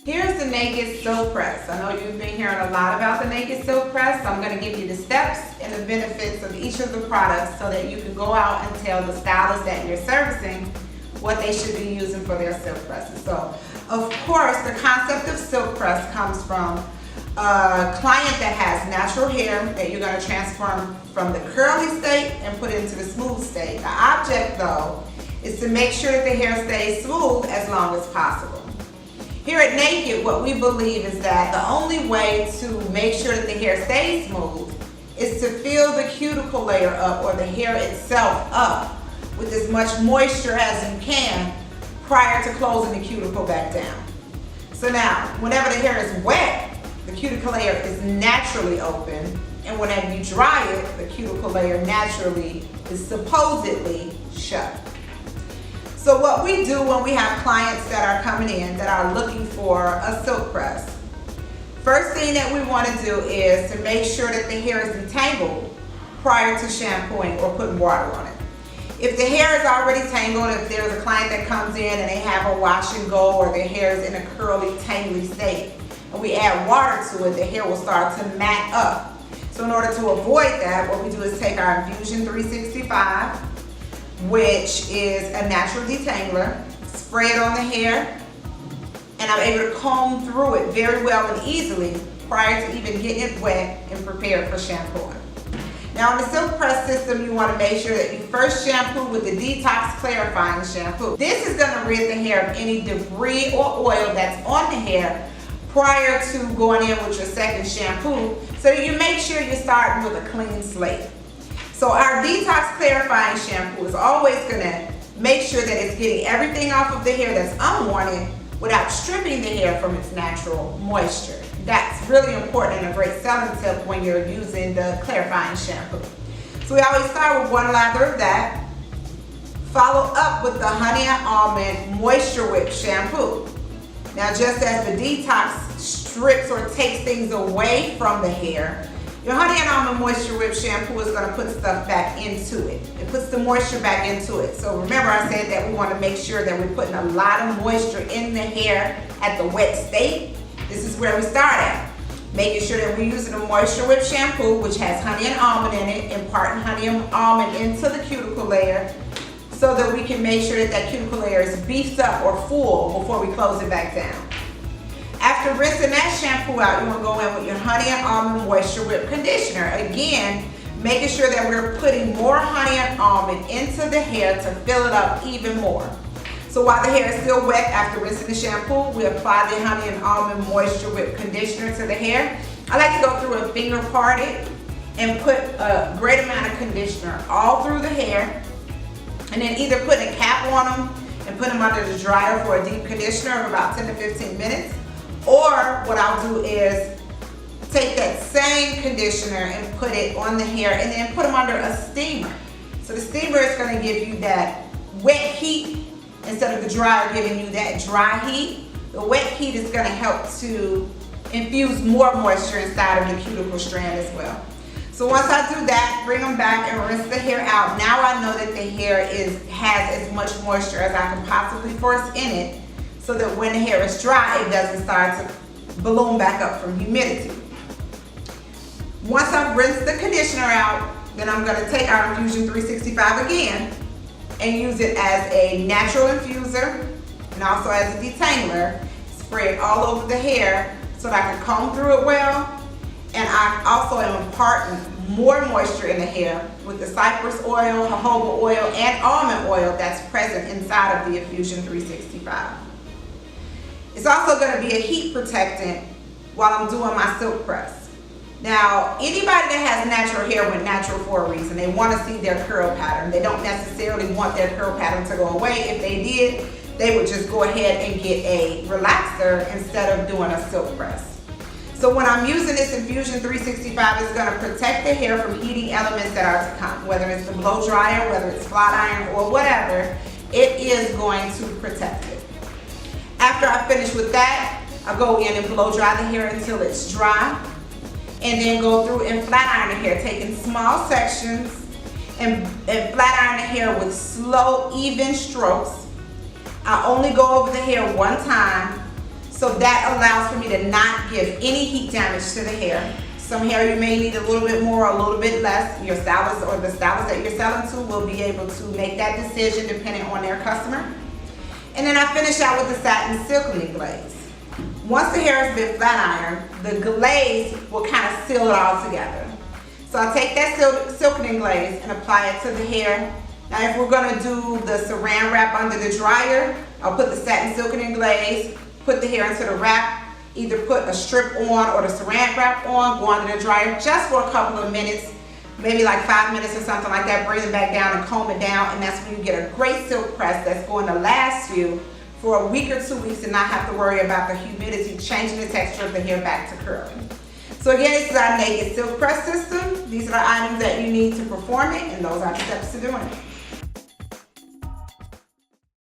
Here's the Naked Silk Press. I know you've been hearing a lot about the Naked Silk Press, so I'm going to give you the steps and the benefits of each of the products so that you can go out and tell the stylists that you're servicing what they should be using for their silk presses. So, of course, the concept of silk press comes from a client that has natural hair that you're going to transform from the curly state and put it into the smooth state. The object, though, is to make sure that the hair stays smooth as long as possible. Here at Naked, what we believe is that the only way to make sure that the hair stays smooth is to fill the cuticle layer up, or the hair itself up, with as much moisture as you can prior to closing the cuticle back down. So now, whenever the hair is wet, the cuticle layer is naturally open, and whenever you dry it, the cuticle layer naturally is supposedly shut. So what we do when we have clients that are coming in that are looking for a silk press, first thing that we want to do is to make sure that the hair is detangled prior to shampooing or putting water on it. If the hair is already tangled, if there's a client that comes in and they have a wash and go, or their hair is in a curly, tangly state, and we add water to it, the hair will start to mat up. So in order to avoid that, what we do is take our Infusion 365, which is a natural detangler, spray it on the hair, and I'm able to comb through it very well and easily prior to even getting it wet and prepared for shampooing. Now, in the silk press system, you want to make sure that you first shampoo with the Detox Clarifying Shampoo. This is going to rid the hair of any debris or oil that's on the hair prior to going in with your second shampoo, so that you make sure you're starting with a clean slate. So our Detox Clarifying Shampoo is always going to make sure that it's getting everything off of the hair that's unwanted without stripping the hair from its natural moisture. That's really important and a great selling tip when you're using the clarifying shampoo. So we always start with 1 lather of that, follow up with the Honey and Almond Moisture Whip Shampoo. Now, just as the detox strips or takes things away from the hair, your Honey and Almond Moisture Whip Shampoo is going to put stuff back into it. It puts the moisture back into it. So remember, I said that we want to make sure that we're putting a lot of moisture in the hair at the wet state. This is where we start at. Making sure that we're using a Moisture Whip Shampoo, which has honey and almond in it, imparting honey and almond into the cuticle layer so that we can make sure that that cuticle layer is beefed up or full before we close it back down. After rinsing that shampoo out, you want to go in with your Honey and Almond Moisture Whip Conditioner. Again, making sure that we're putting more honey and almond into the hair to fill it up even more. So while the hair is still wet after rinsing the shampoo, we apply the Honey and Almond Moisture Whip Conditioner to the hair. I like to go through a finger parted and put a great amount of conditioner all through the hair, and then either put a cap on them and put them under the dryer for a deep conditioner of about 10 to 15 minutes. Or what I'll do is take that same conditioner and put it on the hair and then put them under a steamer. So the steamer is going to give you that wet heat instead of the dryer giving you that dry heat. The wet heat is going to help to infuse more moisture inside of the cuticle strand as well. So once I do that, bring them back and rinse the hair out. Now I know that the hair has as much moisture as I can possibly force in it, so that when the hair is dry, it doesn't start to balloon back up from humidity. Once I've rinsed the conditioner out, then I'm going to take our Infusion 365 again and use it as a natural infuser and also as a detangler. Spray it all over the hair so that I can comb through it well. And I also am imparting more moisture in the hair with the cypress oil, jojoba oil, and almond oil that's present inside of the Infusion 365. It's also going to be a heat protectant while I'm doing my silk press. Now, anybody that has natural hair went natural for a reason. They want to see their curl pattern. They don't necessarily want their curl pattern to go away. If they did, they would just go ahead and get a relaxer instead of doing a silk press. So when I'm using this Infusion 365, it's going to protect the hair from heating elements that are to come. Whether it's the blow dryer, whether it's flat iron, or whatever, it is going to protect it. After I finish with that, I go in and blow dry the hair until it's dry, and then go through and flat iron the hair, taking small sections and flat iron the hair with slow, even strokes. I only go over the hair one time So that allows for me to not give any heat damage to the hair. Some hair you may need a little bit more or a little bit less. Your stylist or the stylist that you're selling to will be able to make that decision depending on their customer. And then I finish out with the satin silkening glaze. Once the hair has been flat ironed, the glaze will kind of seal it all together. So I take that silkening glaze and apply it to the hair. Now if we're gonna do the saran wrap under the dryer, I'll put the satin silkening glaze, put the hair into the wrap, either put a strip on or the saran wrap on, go under the dryer just for a couple of minutes, maybe like 5 minutes or something like that, bring it back down and comb it down, and that's when you get a great silk press that's going to last you for a week or 2 weeks and not have to worry about the humidity changing the texture of the hair back to curling. So again, this is our Naked Silk Press System. These are the items that you need to perform it, and those are the steps to doing it.